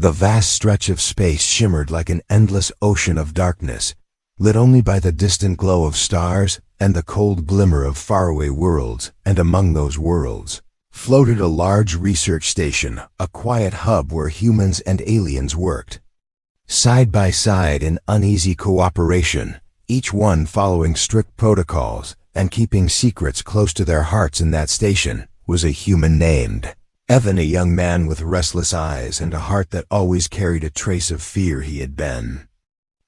The vast stretch of space shimmered like an endless ocean of darkness, lit only by the distant glow of stars and the cold glimmer of faraway worlds, and among those worlds floated a large research station, a quiet hub where humans and aliens worked. Side by side in uneasy cooperation, each one following strict protocols and keeping secrets close to their hearts in that station, was a human named Evan, a young man with restless eyes and a heart that always carried a trace of fear. He had been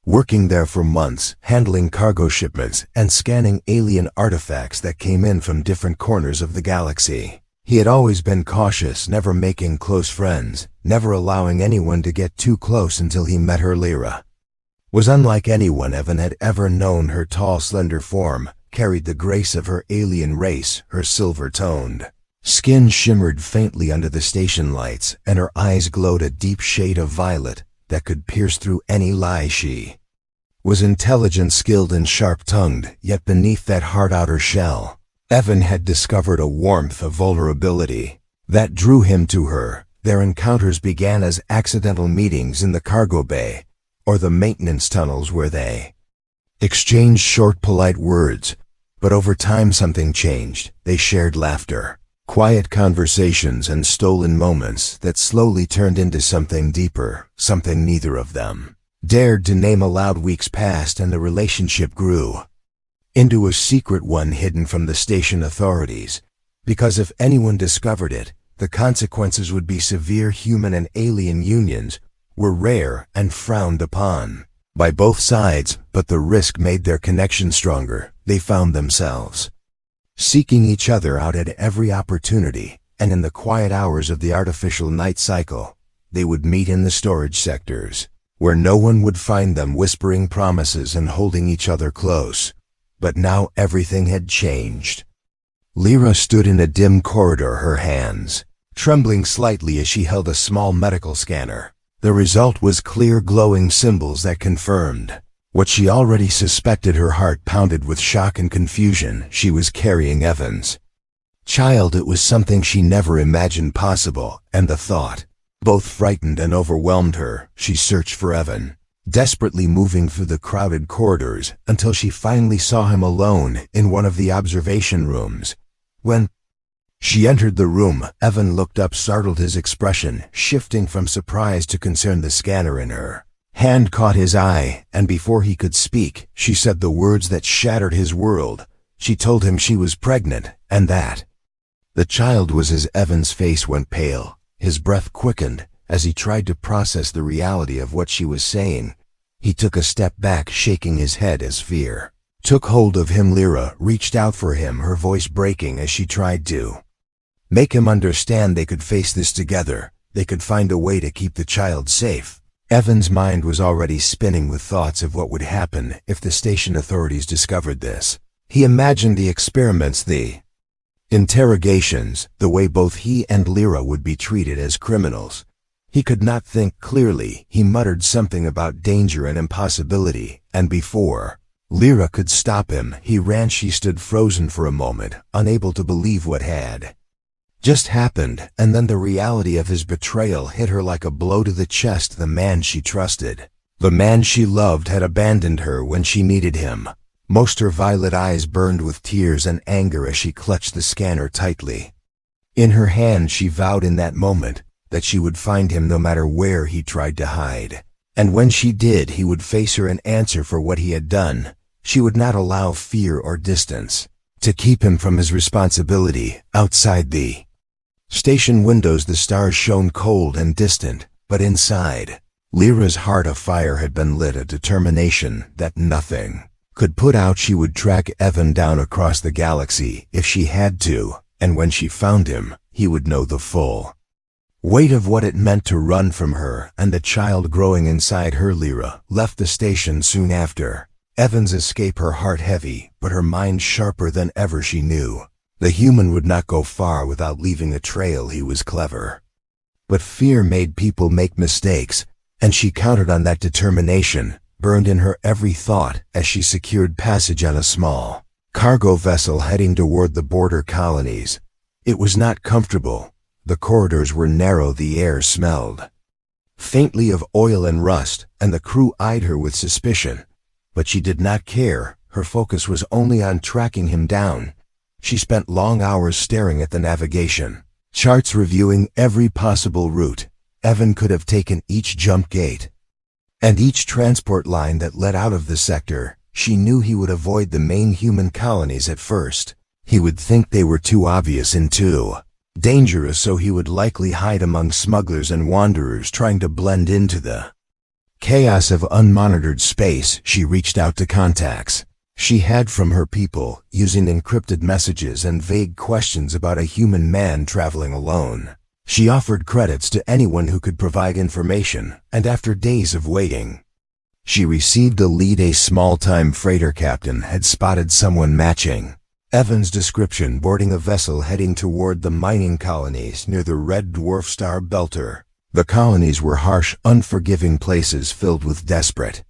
working there for months, handling cargo shipments and scanning alien artifacts that came in from different corners of the galaxy. He had always been cautious, never making close friends, never allowing anyone to get too close until he met her. Lyra was unlike anyone Evan had ever known. Her tall, slender form carried the grace of her alien race. Her silver-toned skin shimmered faintly under the station lights, and her eyes glowed a deep shade of violet that could pierce through any lie. She was intelligent, skilled, and sharp-tongued, yet beneath that hard outer shell, Evan had discovered a warmth of vulnerability that drew him to her. Their encounters began as accidental meetings in the cargo bay or the maintenance tunnels where they exchanged short, polite words, but over time something changed. They shared laughter, quiet conversations, and stolen moments that slowly turned into something deeper, something neither of them dared to name aloud. Weeks passed and the relationship grew into a secret one, hidden from the station authorities, because if anyone discovered it, the consequences would be severe. Human and alien unions were rare and frowned upon by both sides, but the risk made their connection stronger. They found themselves seeking each other out at every opportunity, and in the quiet hours of the artificial night cycle, they would meet in the storage sectors, where no one would find them, whispering promises and holding each other close. But now everything had changed. Lyra stood in a dim corridor, her hands trembling slightly as she held a small medical scanner. The result was clear, glowing symbols that confirmed what she already suspected. Her heart pounded with shock and confusion. She was carrying Evan's child. It was something she never imagined possible, and the thought both frightened and overwhelmed her. She searched for Evan, desperately moving through the crowded corridors until she finally saw him alone in one of the observation rooms. When she entered the room, Evan looked up, startled, his expression shifting from surprise to concern. The scanner in her hand caught his eye, and before he could speak, she said the words that shattered his world. She told him she was pregnant, and that the child was his. Evan's face went pale. His breath quickened as he tried to process the reality of what she was saying. He took a step back, shaking his head as fear took hold of him. Lyra reached out for him, her voice breaking as she tried to make him understand they could face this together. They could find a way to keep the child safe. Evan's mind was already spinning with thoughts of what would happen if the station authorities discovered this. He imagined the experiments, the interrogations, the way both he and Lyra would be treated as criminals. He could not think clearly. He muttered something about danger and impossibility, and before Lyra could stop him, he ran. She stood frozen for a moment, unable to believe what had just happened, and then the reality of his betrayal hit her like a blow to the chest. The man she trusted, the man she loved, had abandoned her when she needed him. Most her violet eyes burned with tears and anger as she clutched the scanner tightly in her hand. She vowed in that moment that she would find him no matter where he tried to hide. And when she did, he would face her and answer for what he had done. She would not allow fear or distance to keep him from his responsibility. Outside the station windows, the stars shone cold and distant, but inside, Lyra's heart afire had been lit, a determination that nothing could put out. She would track Evan down across the galaxy if she had to, and when she found him, he would know the full weight of what it meant to run from her and the child growing inside her. Lyra left the station soon after Evan's escape, her heart heavy, but her mind sharper than ever. She knew the human would not go far without leaving a trail. He was clever, but fear made people make mistakes, and she counted on that determination, burned in her every thought as she secured passage on a small cargo vessel heading toward the border colonies. It was not comfortable. The corridors were narrow, the air smelled faintly of oil and rust, and the crew eyed her with suspicion. But she did not care. Her focus was only on tracking him down. She spent long hours staring at the navigation charts, reviewing every possible route. Evan could have taken each jump gate and each transport line that led out of the sector. She knew he would avoid the main human colonies at first. He would think they were too obvious and too dangerous, so he would likely hide among smugglers and wanderers trying to blend into the chaos of unmonitored space. She reached out to contacts she had from her people, using encrypted messages and vague questions about a human man traveling alone. She offered credits to anyone who could provide information, and after days of waiting, she received a lead. A small-time freighter captain had spotted someone matching Evan's description boarding a vessel heading toward the mining colonies near the red dwarf star belter. The colonies were harsh, unforgiving places filled with desperate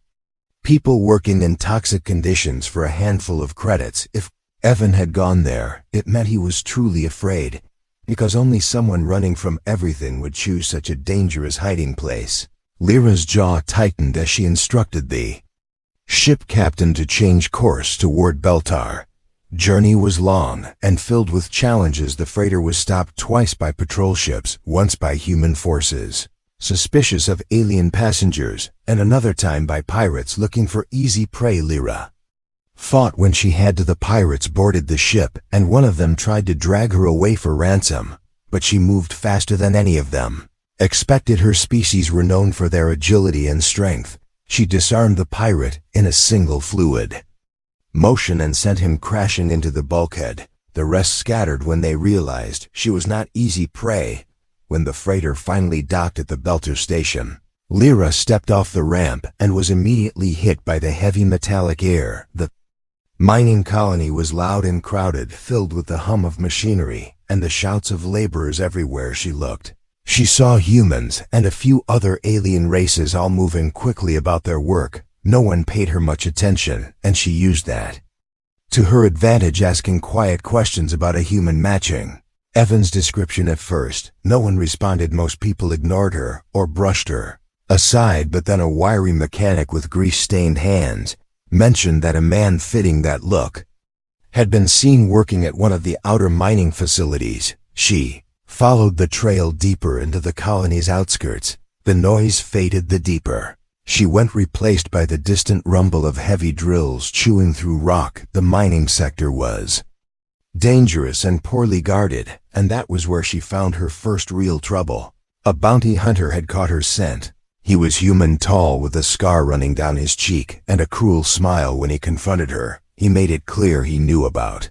people working in toxic conditions for a handful of credits. If Evan had gone there, it meant he was truly afraid, because only someone running from everything would choose such a dangerous hiding place. Lyra's jaw tightened as she instructed the ship captain to change course toward Beltar. Journey was long and filled with challenges. The freighter was stopped twice by patrol ships, once by human forces suspicious of alien passengers, and another time by pirates looking for easy prey. Lyra fought when she had to. The pirates boarded the ship, and one of them tried to drag her away for ransom, but she moved faster than any of them expected. Her species were known for their agility and strength. She disarmed the pirate in a single fluid motion and sent him crashing into the bulkhead. The rest scattered when they realized she was not easy prey. When the freighter finally docked at the Belter station, Lyra stepped off the ramp and was immediately hit by the heavy metallic air. The mining colony was loud and crowded, filled with the hum of machinery and the shouts of laborers everywhere she looked. She saw humans and a few other alien races all moving quickly about their work. No one paid her much attention, and she used that to her advantage, asking quiet questions about a human matching Evan's description. At first, no one responded. Most people ignored her or brushed her aside, but then a wiry mechanic with grease-stained hands mentioned that a man fitting that look had been seen working at one of the outer mining facilities. She followed the trail deeper into the colony's outskirts. The noise faded the deeper she went, replaced by the distant rumble of heavy drills chewing through rock. The mining sector was dangerous and poorly guarded, and that was where she found her first real trouble. A bounty hunter had caught her scent. He was human, tall, with a scar running down his cheek and a cruel smile. When he confronted her, he made it clear he knew about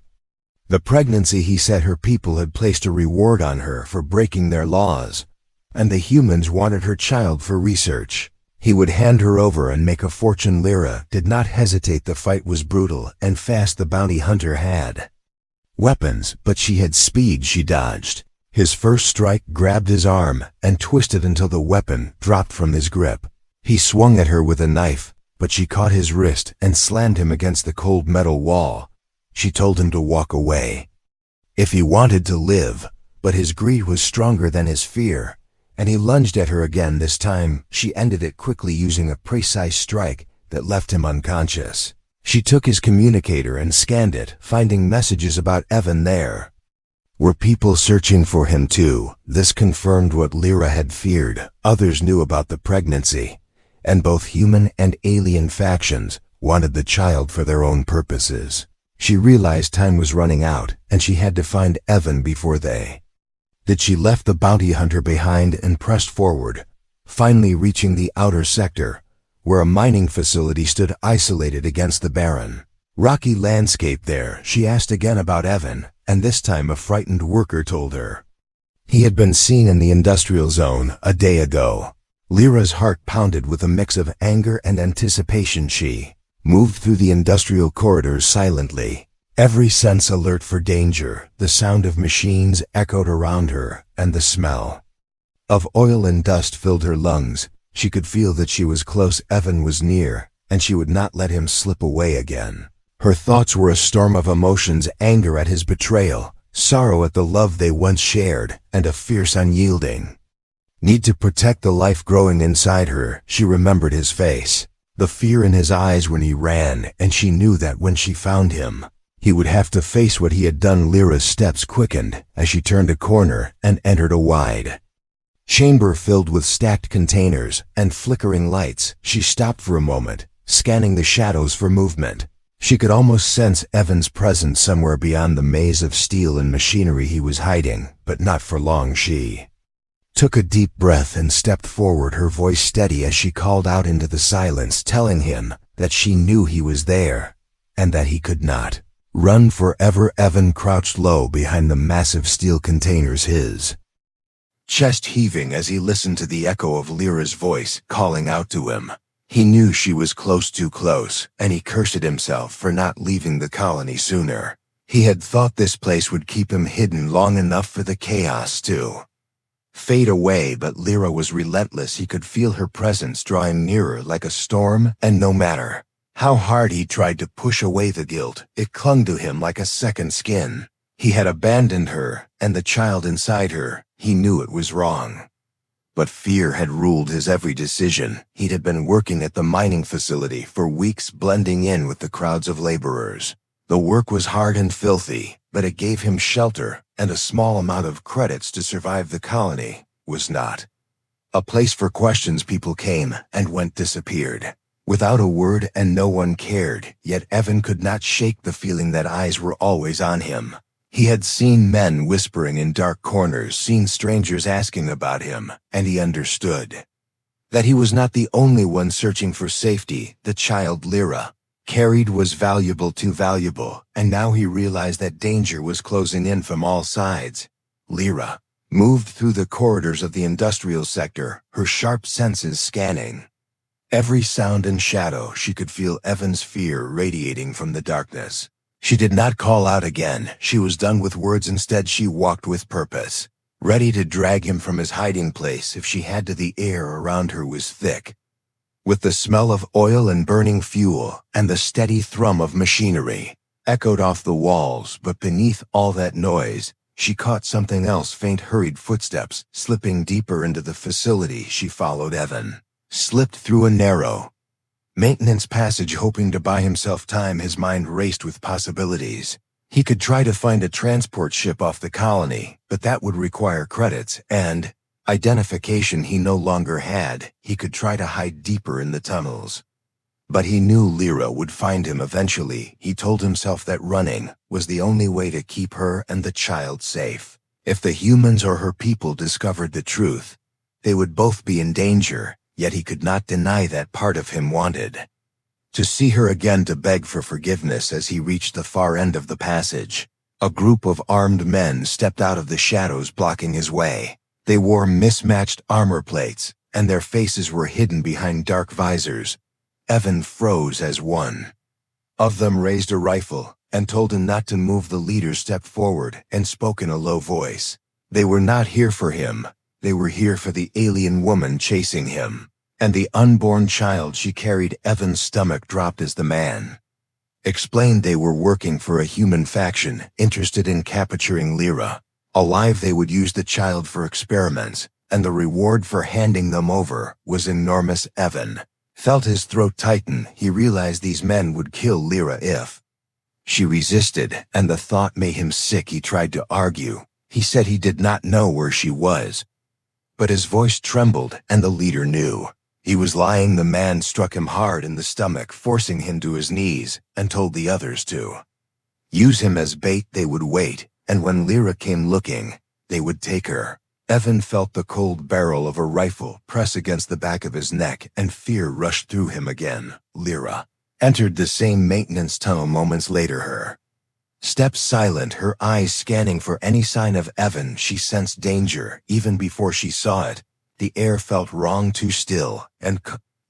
the pregnancy. He said her people had placed a reward on her for breaking their laws, and the humans wanted her child for research. He would hand her over and make a fortune. Lyra did not hesitate. The fight was brutal and fast. The bounty hunter had weapons, but she had speed. She dodged his first strike, grabbed his arm, and twisted until the weapon dropped from his grip. He swung at her with a knife, but she caught his wrist and slammed him against the cold metal wall. She told him to walk away if he wanted to live, but his greed was stronger than his fear, and he lunged at her again. This time, she ended it quickly, using a precise strike that left him unconscious. She took his communicator and scanned it, finding messages about Evan. There were people searching for him too. This confirmed what Lyra had feared. Others knew about the pregnancy, and both human and alien factions wanted the child for their own purposes. She realized time was running out, and she had to find Evan before they did. She left the bounty hunter behind and pressed forward, finally reaching the outer sector, where a mining facility stood isolated against the barren, rocky landscape. There, she asked again about Evan, and this time a frightened worker told her he had been seen in the industrial zone a day ago. Lyra's heart pounded with a mix of anger and anticipation. She moved through the industrial corridors silently, every sense alert for danger. The sound of machines echoed around her, and the smell of oil and dust filled her lungs. She could feel that she was close. Evan was near, and she would not let him slip away again. Her thoughts were a storm of emotions: anger at his betrayal, sorrow at the love they once shared, and a fierce, unyielding Need to protect the life growing inside her. She remembered his face, the fear in his eyes when he ran, and she knew that when she found him, he would have to face what he had done. Lyra's steps quickened as she turned a corner and entered a wide chamber filled with stacked containers and flickering lights. She stopped for a moment, scanning the shadows for movement. She could almost sense Evan's presence somewhere beyond the maze of steel and machinery he was hiding, but not for long. She took a deep breath and stepped forward, her voice steady as she called out into the silence, telling him that she knew he was there and that he could not run forever. Evan crouched low behind the massive steel containers, his chest heaving as he listened to the echo of Lyra's voice calling out to him. He knew she was close, too close, and he cursed himself for not leaving the colony sooner. He had thought this place would keep him hidden long enough for the chaos to fade away, but Lyra was relentless. He could feel her presence drawing nearer like a storm, and no matter how hard he tried to push away the guilt, it clung to him like a second skin. He had abandoned her, and the child inside her. He knew it was wrong. But fear had ruled his every decision. He'd have been working at the mining facility for weeks, blending in with the crowds of laborers. The work was hard and filthy, but it gave him shelter, and a small amount of credits to survive. The colony was not a place for questions. People came and went, disappeared without a word, and no one cared. Yet Evan could not shake the feeling that eyes were always on him. He had seen men whispering in dark corners, seen strangers asking about him, and he understood that he was not the only one searching for safety. The child Lyra carried was valuable, too valuable, and now he realized that danger was closing in from all sides. Lyra moved through the corridors of the industrial sector, her sharp senses scanning every sound and shadow. She could feel Evan's fear radiating from the darkness. She did not call out again. She was done with words. Instead, she walked with purpose, ready to drag him from his hiding place if she had to. The air around her was thick with the smell of oil and burning fuel, and the steady thrum of machinery echoed off the walls. But beneath all that noise, she caught something else: faint, hurried footsteps slipping deeper into the facility. She followed Evan, slipped through a narrow maintenance passage, hoping to buy himself time. His mind raced with possibilities. He could try to find a transport ship off the colony, but that would require credits and identification he no longer had. He could try to hide deeper in the tunnels, but he knew Lyra would find him eventually. He told himself that running was the only way to keep her and the child safe. If the humans or her people discovered the truth, they would both be in danger. Yet he could not deny that part of him wanted to see her again, to beg for forgiveness. As he reached the far end of the passage, a group of armed men stepped out of the shadows, blocking his way. They wore mismatched armor plates, and their faces were hidden behind dark visors. Evan froze as one of them raised a rifle and told him not to move. The leader stepped forward and spoke in a low voice. They were not here for him. They were here for the alien woman chasing him and the unborn child she carried. Evan's stomach dropped as the man explained they were working for a human faction interested in capturing Lyra alive. They would use the child for experiments, and the reward for handing them over was enormous. Evan felt his throat tighten. He realized these men would kill Lyra if she resisted, and the thought made him sick. He tried to argue. He said he did not know where she was, but his voice trembled, and the leader knew he was lying. The man struck him hard in the stomach, forcing him to his knees, and told the others to use him as bait. They would wait, and when Lyra came looking, they would take her. Evan felt the cold barrel of a rifle press against the back of his neck, and fear rushed through him again. Lyra entered the same maintenance tunnel moments later, her steps silent, her eyes scanning for any sign of Evan. She sensed danger even before she saw it. The air felt wrong, too still, and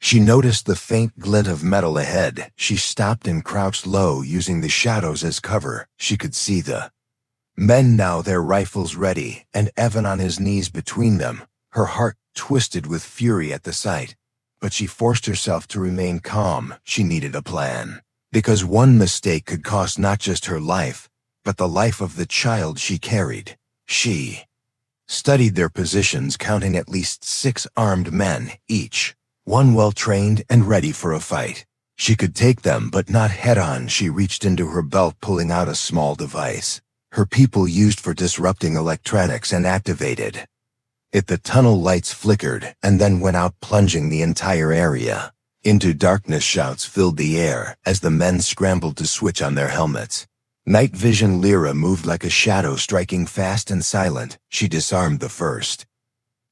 she noticed the faint glint of metal ahead. She stopped and crouched low, using the shadows as cover. She could see the men now, their rifles ready, and Evan on his knees between them. Her heart twisted with fury at the sight, but she forced herself to remain calm. She needed a plan, because one mistake could cost not just her life, but the life of the child she carried. She studied their positions, counting at least 6 armed men each, one well-trained and ready for a fight. She could take them, but not head-on. She reached into her belt, pulling out a small device her people used for disrupting electronics, and activated it. The tunnel lights flickered and then went out, plunging the entire area into darkness. Shouts filled the air as the men scrambled to switch on their helmets. Night vision. Lyra moved like a shadow, striking fast and silent. She disarmed the first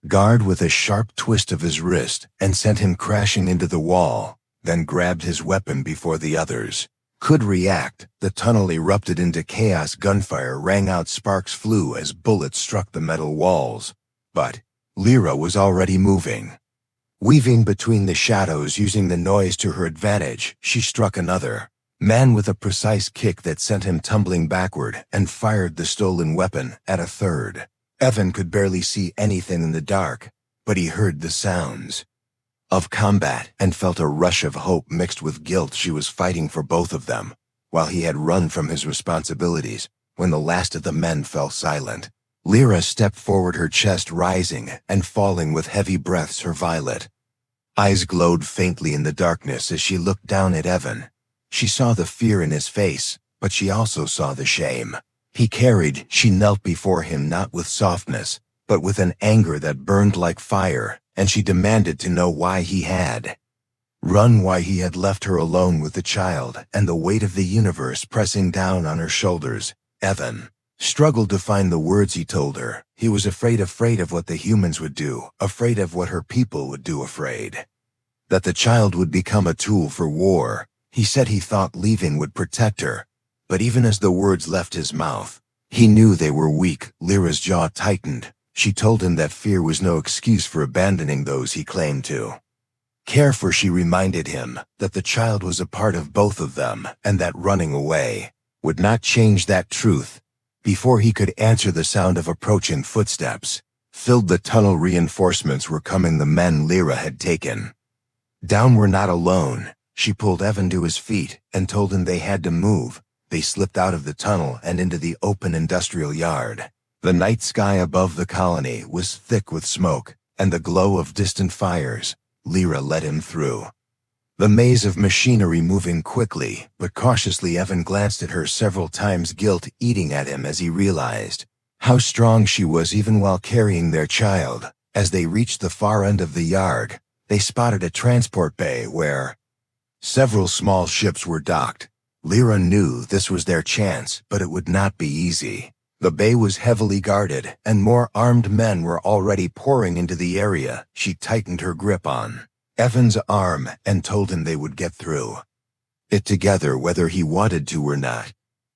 guard with a sharp twist of his wrist and sent him crashing into the wall, then grabbed his weapon before the others could react. The tunnel erupted into chaos. Gunfire rang out, sparks flew as bullets struck the metal walls. But Lyra was already moving. Weaving between the shadows, using the noise to her advantage, she struck another man with a precise kick that sent him tumbling backward, and fired the stolen weapon at a third. Evan could barely see anything in the dark, but he heard the sounds of combat and felt a rush of hope mixed with guilt. She was fighting for both of them, while he had run from his responsibilities. When the last of the men fell silent, Lyra stepped forward, her chest rising and falling with heavy breaths. Her violet eyes glowed faintly in the darkness as she looked down at Evan. She saw the fear in his face, but she also saw the shame he carried. She knelt before him, not with softness, but with an anger that burned like fire, and she demanded to know why he had run, why he had left her alone with the child and the weight of the universe pressing down on her shoulders. Evan struggled to find the words. He told her he was afraid of what the humans would do, afraid of what her people would do, afraid that the child would become a tool for war. He said he thought leaving would protect her, but even as the words left his mouth, he knew they were weak. Lyra's jaw tightened. She told him that fear was no excuse for abandoning those he claimed to care for. She reminded him that the child was a part of both of them, and that running away would not change that truth. Before he could answer, the sound of approaching footsteps filled the tunnel. Reinforcements were coming. The men Lyra had taken down were not alone. She pulled Evan to his feet and told him they had to move. They slipped out of the tunnel and into the open industrial yard. The night sky above the colony was thick with smoke and the glow of distant fires. Lyra led him through the maze of machinery, moving quickly but cautiously. Evan glanced at her several times, guilt eating at him as he realized how strong she was even while carrying their child. As they reached the far end of the yard, they spotted a transport bay where several small ships were docked. Lyra knew this was their chance, but it would not be easy. The bay was heavily guarded, and more armed men were already pouring into the area. She tightened her grip on Evan's arm and told him they would get through it together, whether he wanted to or not.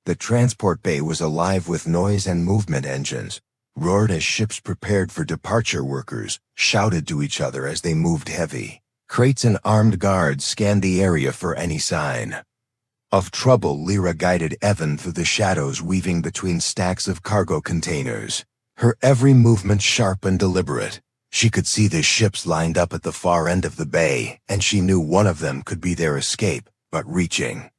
The transport bay was alive with noise and movement. Engines roared as ships prepared for departure. Workers shouted to each other as they moved. Heavy crates and armed guards scanned the area for any sign of trouble. Lyra guided Evan through the shadows, weaving between stacks of cargo containers, her every movement sharp and deliberate. She could see the ships lined up at the far end of the bay, and she knew one of them could be their escape, but reaching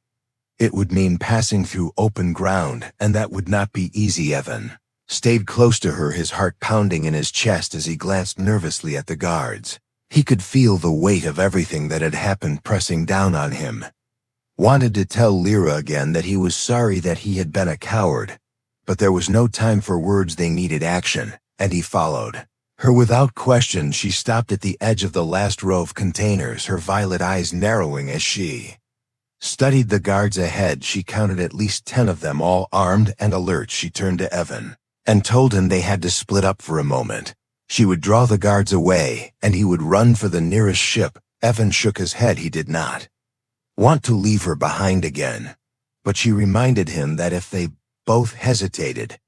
it would mean passing through open ground, and that would not be easy. Evan stayed close to her, his heart pounding in his chest as he glanced nervously at the guards. He could feel the weight of everything that had happened pressing down on him. Wanted to tell Lyra again that he was sorry that he had been a coward, but there was no time for words. They needed action, and he followed her without question. She stopped at the edge of the last row of containers, her violet eyes narrowing as she studied the guards ahead. She counted at least 10 of them, all armed and alert. She turned to Evan and told him they had to split up for a moment. She would draw the guards away, and he would run for the nearest ship. Evan shook his head. He did not want to leave her behind again, but she reminded him that if they both hesitated,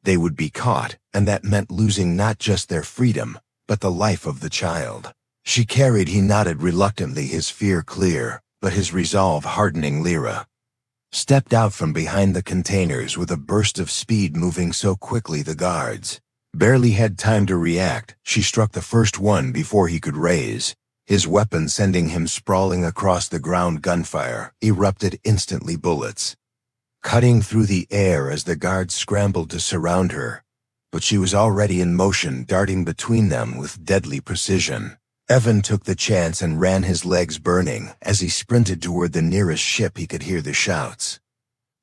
they would be caught, and that meant losing not just their freedom, but the life of the child she carried. He nodded reluctantly, his fear clear, but his resolve hardening. Lyra stepped out from behind the containers with a burst of speed, moving so quickly the guards barely had time to react. She struck the first one before he could raise his weapon, sending him sprawling across the ground. Gunfire erupted instantly, bullets cutting through the air as the guards scrambled to surround her. but she was already in motion, darting between them with deadly precision. Evan took the chance and ran, his legs burning. As he sprinted toward the nearest ship, he could hear the shouts.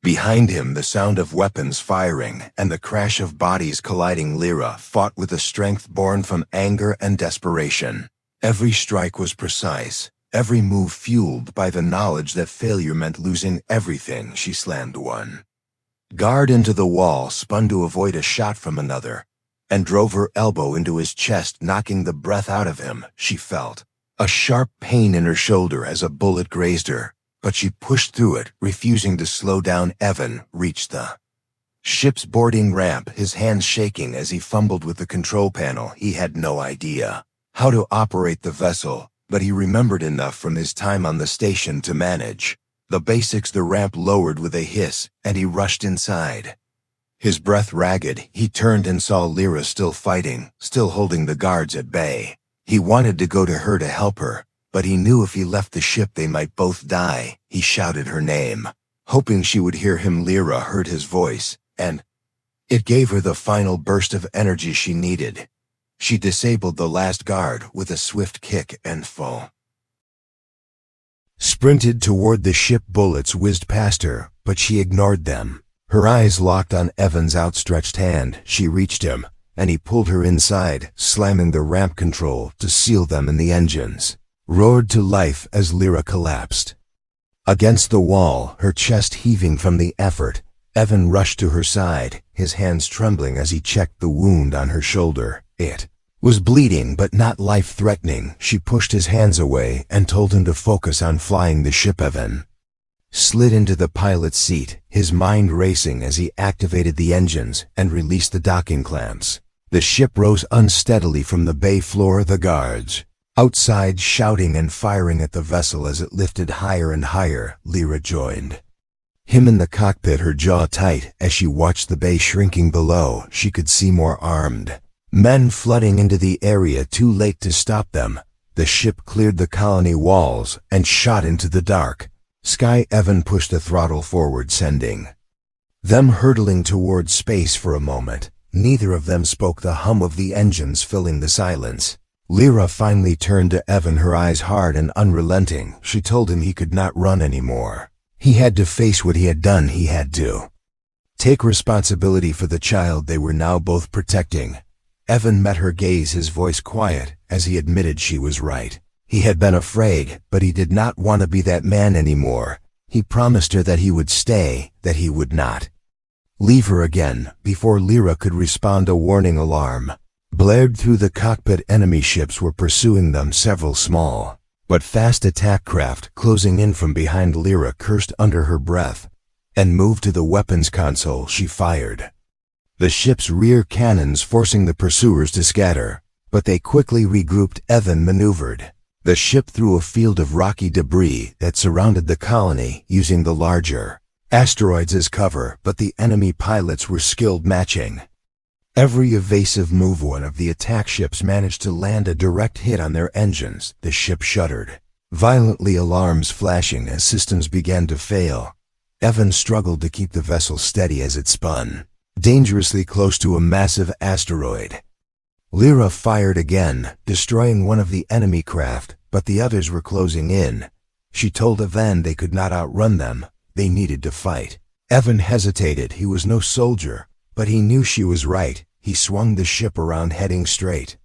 Behind him, the sound of weapons firing and the crash of bodies colliding. Lyra fought with a strength born from anger and desperation. Every strike was precise, every move fueled by the knowledge that failure meant losing everything. She slammed one guard into the wall, spun to avoid a shot from another, and drove her elbow into his chest, knocking the breath out of him. She felt a sharp pain in her shoulder as a bullet grazed her, but she pushed through it, refusing to slow down. Evan reached the ship's boarding ramp, his hands shaking as he fumbled with the control panel. He had no idea how to operate the vessel, but he remembered enough from his time on the station to manage the basics. The ramp lowered with a hiss, and he rushed inside. His breath ragged, he turned and saw Lyra still fighting, still holding the guards at bay. He wanted to go to her to help her, but he knew if he left the ship they might both die. He shouted her name, hoping she would hear him. Lyra heard his voice, and it gave her the final burst of energy she needed. She disabled the last guard with a swift kick and sprinted toward the ship. Bullets whizzed past her, but she ignored them. Her eyes locked on Evan's outstretched hand. She reached him, and he pulled her inside, slamming the ramp control to seal them, and the engines roared to life as Lyra collapsed against the wall, her chest heaving from the effort. Evan rushed to her side, his hands trembling as he checked the wound on her shoulder. It was bleeding, but not life-threatening. She pushed his hands away and told him to focus on flying the ship. Evan slid into the pilot's seat, his mind racing as he activated the engines and released the docking clamps. The ship rose unsteadily from the bay floor, the guards outside shouting and firing at the vessel as it lifted higher and higher. Lyra joined him in the cockpit, her jaw tight as she watched the bay shrinking below. She could see more armed men flooding into the area. Too late to stop them. The ship cleared the colony walls and shot into the dark sky. Evan pushed the throttle forward, sending them hurtling toward space. For a moment, neither of them spoke, the hum of the engines filling the silence. Lyra finally turned to Evan, her eyes hard and unrelenting. She told him he could not run anymore. He had to face what he had done. He had to take responsibility for the child they were now both protecting. Evan met her gaze, his voice quiet as he admitted she was right. He had been afraid, but he did not want to be that man anymore. He promised her that he would stay, that he would not leave her again. Before Lyra could respond, a warning alarm blared through the cockpit. Enemy ships were pursuing them, several small but fast attack craft closing in from behind. Lyra cursed under her breath and moved to the weapons console. She fired the ship's rear cannons, forcing the pursuers to scatter, but they quickly regrouped. Evan maneuvered the ship through a field of rocky debris that surrounded the colony, using the larger asteroids as cover, but the enemy pilots were skilled, matching every evasive move. One of the attack ships managed to land a direct hit on their engines. The ship shuddered violently, alarms flashing as systems began to fail. Evan struggled to keep the vessel steady as it spun dangerously close to a massive asteroid. Lyra fired again, destroying one of the enemy craft, but the others were closing in. She told Evan they could not outrun them. They needed to fight. Evan hesitated. He was no soldier, but he knew she was right. He swung the ship around, heading straight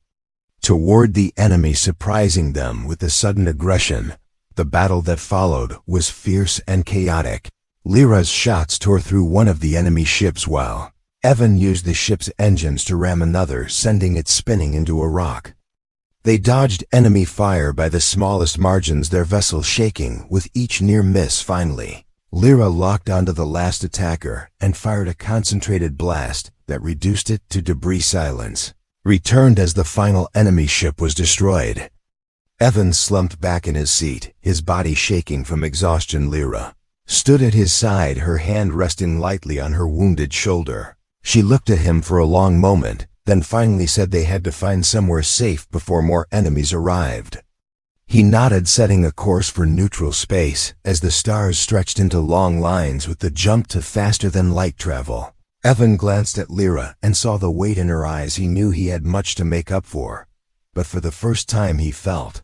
toward the enemy, surprising them with a sudden aggression. The battle that followed was fierce and chaotic. Lyra's shots tore through one of the enemy ships while Evan used the ship's engines to ram another, sending it spinning into a rock. They dodged enemy fire by the smallest margins, their vessel shaking with each near miss. Finally, Lyra locked onto the last attacker and fired a concentrated blast that reduced it to debris. Silence returned as the final enemy ship was destroyed. Evan slumped back in his seat, his body shaking from exhaustion. Lyra stood at his side, her hand resting lightly on her wounded shoulder. She looked at him for a long moment, then finally said they had to find somewhere safe before more enemies arrived. He nodded, setting a course for neutral space as the stars stretched into long lines with the jump to faster-than-light travel. Evan glanced at Lyra and saw the weight in her eyes. He knew he had much to make up for, but for the first time he felt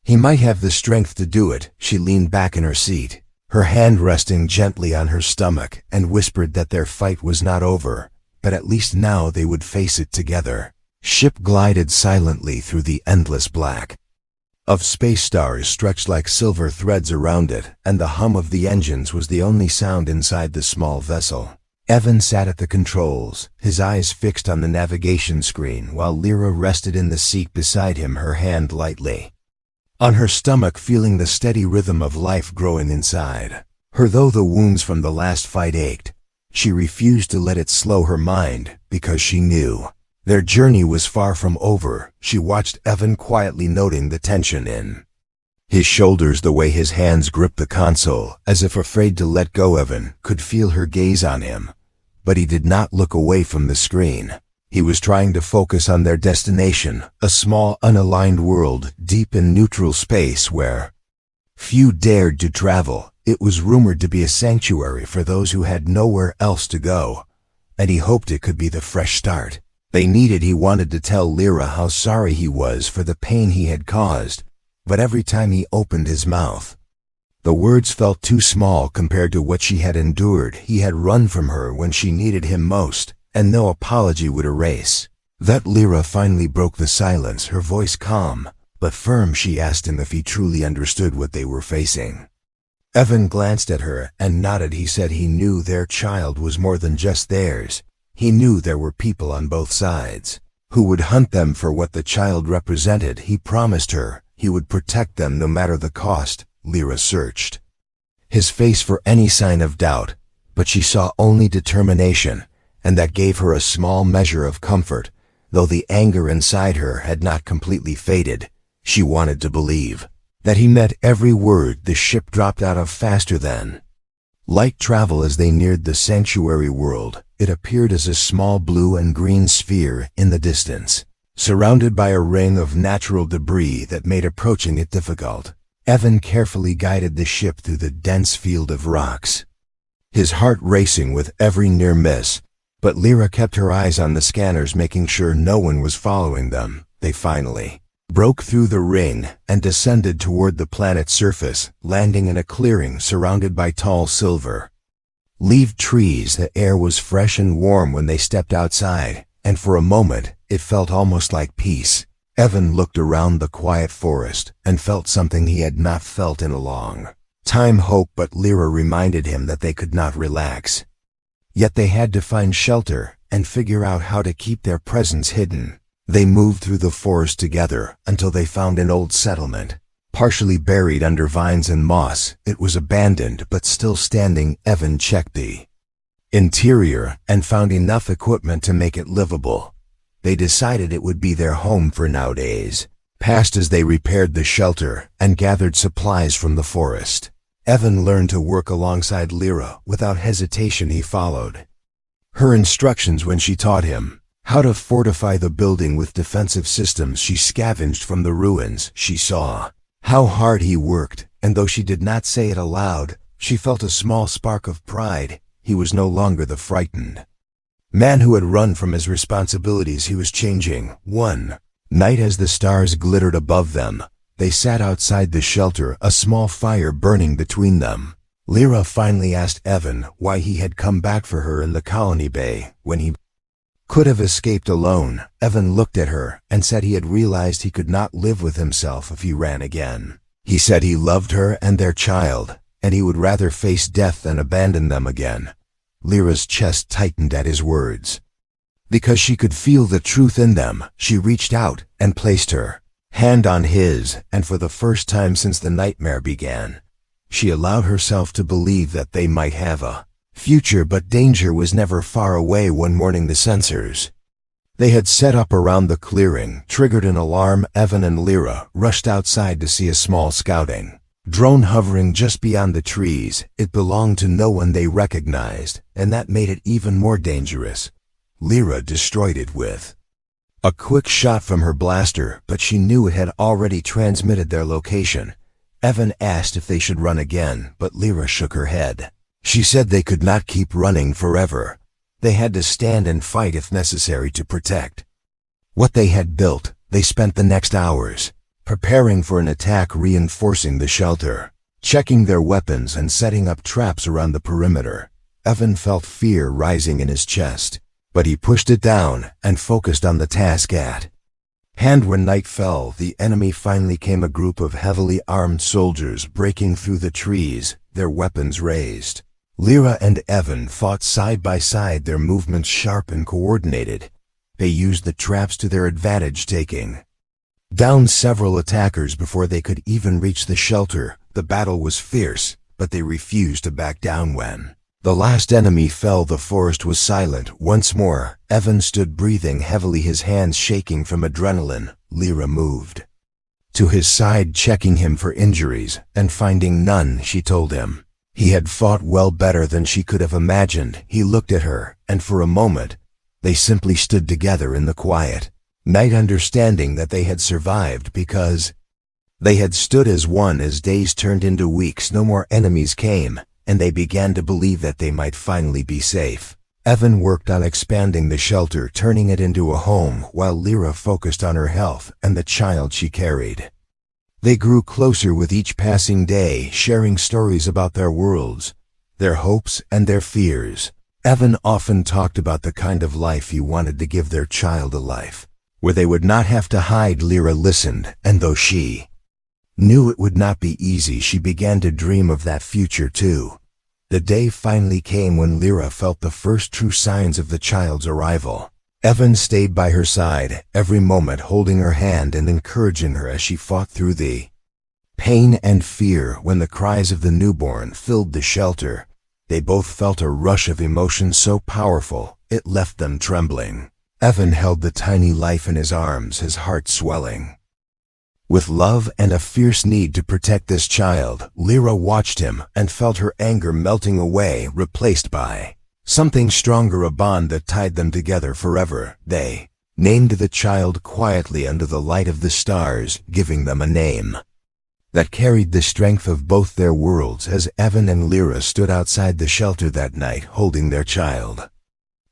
he might have the strength to do it. She leaned back in her seat, her hand resting gently on her stomach, and whispered that their fight was not over, but at least now they would face it together. Ship glided silently through the endless black of space stars stretched like silver threads around it, and the hum of the engines was the only sound inside the small vessel. Evan sat at the controls, his eyes fixed on the navigation screen, while Lyra rested in the seat beside him, her hand lightly on her stomach, feeling the steady rhythm of life growing inside her. Though the wounds from the last fight ached, she refused to let it slow her mind, because she knew their journey was far from over. She watched Evan quietly, noting the tension in his shoulders, the way his hands gripped the console, as if afraid to let go. Evan could feel her gaze on him, but he did not look away from the screen. He was trying to focus on their destination, a small, unaligned world deep in neutral space where few dared to travel. It was rumored to be a sanctuary for those who had nowhere else to go, and he hoped it could be the fresh start they needed. He wanted to tell Lyra how sorry he was for the pain he had caused, but every time he opened his mouth, the words felt too small compared to what she had endured. He had run from her when she needed him most, and no apology would erase that. Lyra finally broke the silence, her voice calm but firm. She asked him if he truly understood what they were facing. Evan glanced at her and nodded. He said he knew their child was more than just theirs. He knew there were people on both sides who would hunt them for what the child represented. He promised her he would protect them no matter the cost. Lyra searched his face for any sign of doubt, but she saw only determination, and that gave her a small measure of comfort. Though the anger inside her had not completely faded, she wanted to believe that he meant every word. The ship dropped out of faster than light travel as they neared the sanctuary world. It appeared as a small blue and green sphere in the distance, surrounded by a ring of natural debris that made approaching it difficult. Evan carefully guided the ship through the dense field of rocks, his heart racing with every near miss, but Lyra kept her eyes on the scanners, making sure no one was following them. They finally broke through the ring and descended toward the planet's surface, landing in a clearing surrounded by tall silver-leaved trees. The air was fresh and warm when they stepped outside, and for a moment it felt almost like peace. Evan looked around the quiet forest and felt something he had not felt in a long time: hope. But Lyra reminded him that they could not relax. Yet they had to find shelter and figure out how to keep their presence hidden. They moved through the forest together until they found an old settlement, partially buried under vines and moss. It was abandoned but still standing. Evan checked the interior and found enough equipment to make it livable. They decided it would be their home for now. Days passed as they repaired the shelter and gathered supplies from the forest. Evan learned to work alongside Lyra. Without hesitation he followed her instructions when she taught him how to fortify the building with defensive systems. She scavenged from the ruins. She saw how hard he worked, and though she did not say it aloud, she felt a small spark of pride. He was no longer the frightened man who had run from his responsibilities. He was changing. One night, as the stars glittered above them, they sat outside the shelter, a small fire burning between them. Lyra finally asked Evan why he had come back for her in the colony bay when he could have escaped alone. Evan looked at her and said he had realized he could not live with himself if he ran again. He said he loved her and their child, and he would rather face death than abandon them again. Lyra's chest tightened at his words. Because she could feel the truth in them, she reached out and placed her hand on his, and for the first time since the nightmare began, she allowed herself to believe that they might have a future. But danger was never far away. One morning the sensors they had set up around the clearing triggered an alarm. Evan and Lyra rushed outside to see a small scouting drone hovering just beyond the trees. It belonged to no one they recognized, and that made it even more dangerous. Lyra destroyed it with a quick shot from her blaster, but she knew it had already transmitted their location. Evan asked if they should run again, but Lyra shook her head. She said they could not keep running forever. They had to stand and fight if necessary to protect what they had built. They spent the next hours preparing for an attack, reinforcing the shelter, checking their weapons and setting up traps around the perimeter. Evan felt fear rising in his chest, but he pushed it down and focused on the task at hand. When night fell, the enemy finally came, a group of heavily armed soldiers breaking through the trees, their weapons raised. Lyra and Evan fought side by side, their movements sharp and coordinated. They used the traps to their advantage, taking down several attackers before they could even reach the shelter. The battle was fierce, but they refused to back down. When the last enemy fell, the forest was silent once more. Evan stood breathing heavily, his hands shaking from adrenaline. Lyra moved to his side, checking him for injuries, and finding none, she told him he had fought well, better than she could have imagined. He looked at her, and for a moment, they simply stood together in the quiet night, understanding that they had survived because they had stood as one. As days turned into weeks, no more enemies came, and they began to believe that they might finally be safe. Evan worked on expanding the shelter, turning it into a home, while Lyra focused on her health and the child she carried. They grew closer with each passing day, sharing stories about their worlds, their hopes and their fears. Evan often talked about the kind of life he wanted to give their child, a life where they would not have to hide. Lyra listened, and though she knew it would not be easy, she began to dream of that future too. The day finally came when Lyra felt the first true signs of the child's arrival. Evan stayed by her side, every moment holding her hand and encouraging her as she fought through the pain and fear. When the cries of the newborn filled the shelter, they both felt a rush of emotion so powerful, it left them trembling. Evan held the tiny life in his arms, his heart swelling with love and a fierce need to protect this child. Lyra watched him and felt her anger melting away, replaced by something stronger, a bond that tied them together forever. They named the child quietly under the light of the stars, giving them a name that carried the strength of both their worlds. As Evan and Lyra stood outside the shelter that night, holding their child,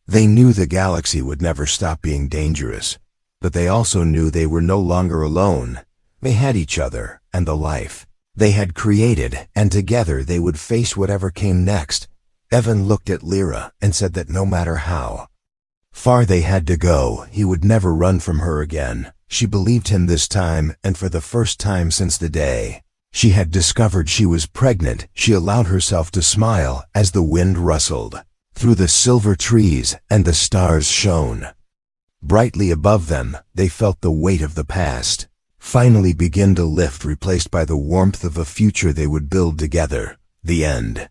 they knew the galaxy would never stop being dangerous, but they also knew they were no longer alone. They had each other and the life they had created, and together they would face whatever came next. Evan looked at Lyra and said that no matter how far they had to go, he would never run from her again. She believed him this time, and for the first time since the day she had discovered she was pregnant, she allowed herself to smile as the wind rustled through the silver trees and the stars shone brightly above them. They felt the weight of the past finally begin to lift, replaced by the warmth of a future they would build together. The end.